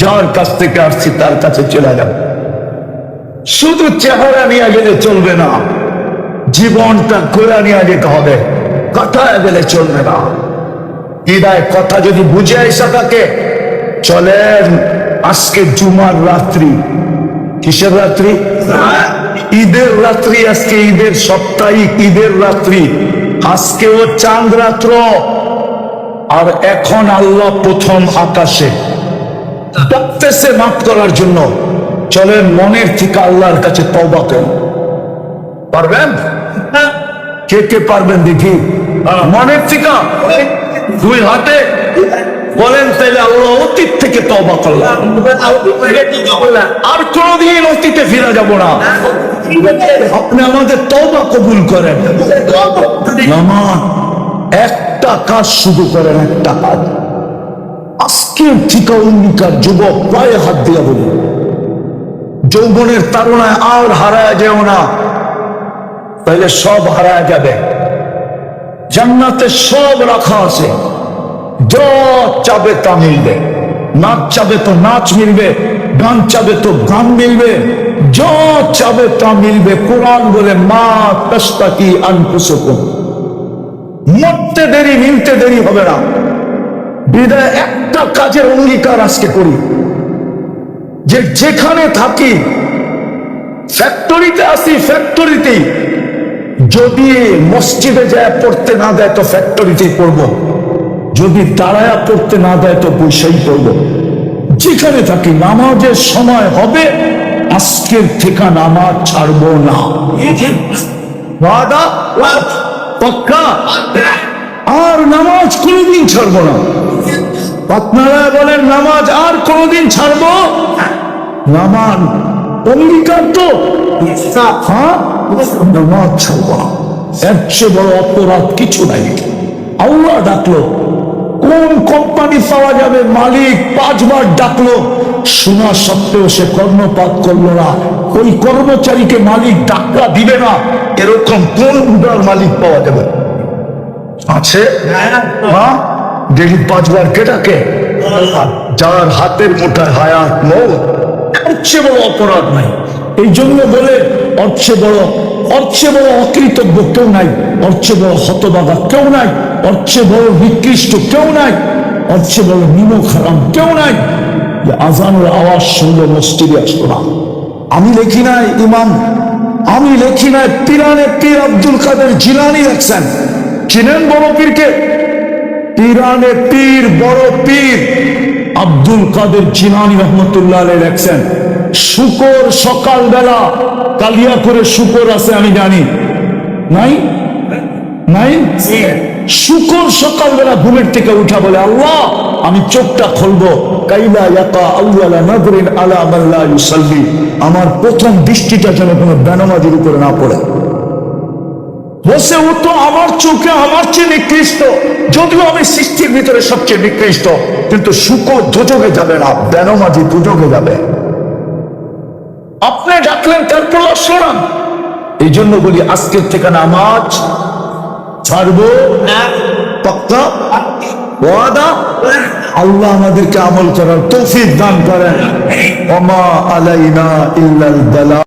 যার কাছ থেকে আসছি তার কাছে চলে যাব। শুধু চেহারা নিয়ে গেলে চলবে না, জীবনটা ঘোরা নিয়ে যেতে হবে, কথায় গেলে চলবে না। হৃদয় কথা যদি বুঝে এসে থাকে, চলেন আজকে জুমার রাত্রি। কিসের রাত্রি? ঈদের রাত্রি। আজকে ঈদের সাপ্তাহিক ঈদের রাত্রি। আজকেও চাঁদ রাত্র। আর এখন আল্লাহ প্রথম আকাশে ডাকতেছে মাফ করার জন্য। চলেন মনের থেকে আল্লাহর কাছে তওবা করেন। পারবেন? কে কে পারবেন দেখি? মনের থেকে দুই হাতে বলেন, তাইলে আল্লাহ অতীত থেকে তওবা করলাম, আর কোনদিন অতীতে ফিরে যাব না। আপনি আমাদের তওবা কবুল করেন। নামাজ একটা কাজ শুধু করেন, একটা কাজ। আজকে ঠিকা অঙ্গীকার যুবক পায়ে হাত দিয়া বলি, যৌবনের তারুণায় আর হারায় যেও না, তাইলে সব হারায় যাবে। জান্নাতে সব রাখা আছে, যা চাবে তা মিলবে। নাচ চাবে তো নাচ মিলবে, গান চাবে তো গান মিলবে, যা চাবে তা মিলবে। কোরআন বলে মা তাশতাকি আনফুসুকুম, মরতে দেরি মিলতে দেরি হবে না। বিদায় একটা কাজের অঙ্গীকার আজকে করি, যে যেখানে থাকি, ফ্যাক্টরিতে আসি, ফ্যাক্টরিতেই যদি মসজিদে যায় পড়তে না দেয় তো ফ্যাক্টরিতেই পড়বো, যদি দাঁড়ায়া পড়তে না দেয় তো বৈশাই পড়বো। যেখানে থাকি নামাজের সময় হবে, আজকের থেকে নামাজ ছাড়বো না। পাক্কা? আর নামাজ কোনদিন ছাড়বো না। আপনারা বলেন নামাজ আর কোনদিন ছাড়বো? নামাজ অঙ্গীকার তো, হ্যাঁ, নামাজ ছাড়বো না। এর চেয়ে বড় অপরাধ কিছু নাই। আল্লাহ ডাকলো, কোন কোম্পানি পাওয়া যাবে? মালিক 5 বার ডাকলো, শোনা সত্ত্বেও সে কর্ণপাত করলো না। ওই কর্মচারীকে মালিক ডাকা দিবে না, এরকম কোন উদার মালিক পাওয়া যাবে? আছে? হ্যাঁ, ডেলি 5 বার কে ডাকে? যার হাতের মুঠায় হায়াত মৌত। এর চেয়ে বড় অপরাধ নাই। এই জন্য বলে ওর চেয়ে বড় অকৃতজ্ঞ কেউ নাই, ওর চেয়ে বড় হতভাগা কেউ নাই, ওর চেয়ে বড় নিকৃষ্ট কেউ নাই, ওর চেয়ে বড় নিমক হারাম কেউ নাই। আজানের আওয়াজ শুনলে মসজিদে আসতো না। আমি লিখি নাই ইমাম, আমি লিখি নাই, পিরানে পীর আব্দুল কাদের জিলানী লেখছেন। চিনেন বড় পীরকে? পিরানে পীর, বড় পীর আব্দুল কাদের জিলানী রহমতুল্লাহ আলাইহি লেখছেন, শুকর সকালবেলা কালিয়া করে শুকর আছে, আমি জানি নাই? নাই? শুকর সকালবেলা ঘুমের থেকে উঠা বলে, আল্লাহ আমি চোখটা খুলবো, কাইলা ইয়াকা আউয়ালা নাযরিন আলা মান লা ইউসাল্লি, আমার প্রথম দৃষ্টিটা যেন কোনো বেনামাজির উপরে না পড়ে। বসে ও তো আমার চোখে আমার চেয়ে নিকৃষ্ট, যদিও আমি সৃষ্টির ভিতরে সবচেয়ে নিকৃষ্ট, কিন্তু শুকর দোজখে যাবে না, বেনামাজি দোজখে যাবে। আপনি ডাকলেন, তারপর শোনান। এই জন্য বলি আজকের থেকে নামাজ ছাড়বো না। পাক্কা ওয়াদা? আল্লাহ আমাদেরকে আমল করার তৌফিক দান করেন। ওমা আলাইনা ইল্লাল বালাগ।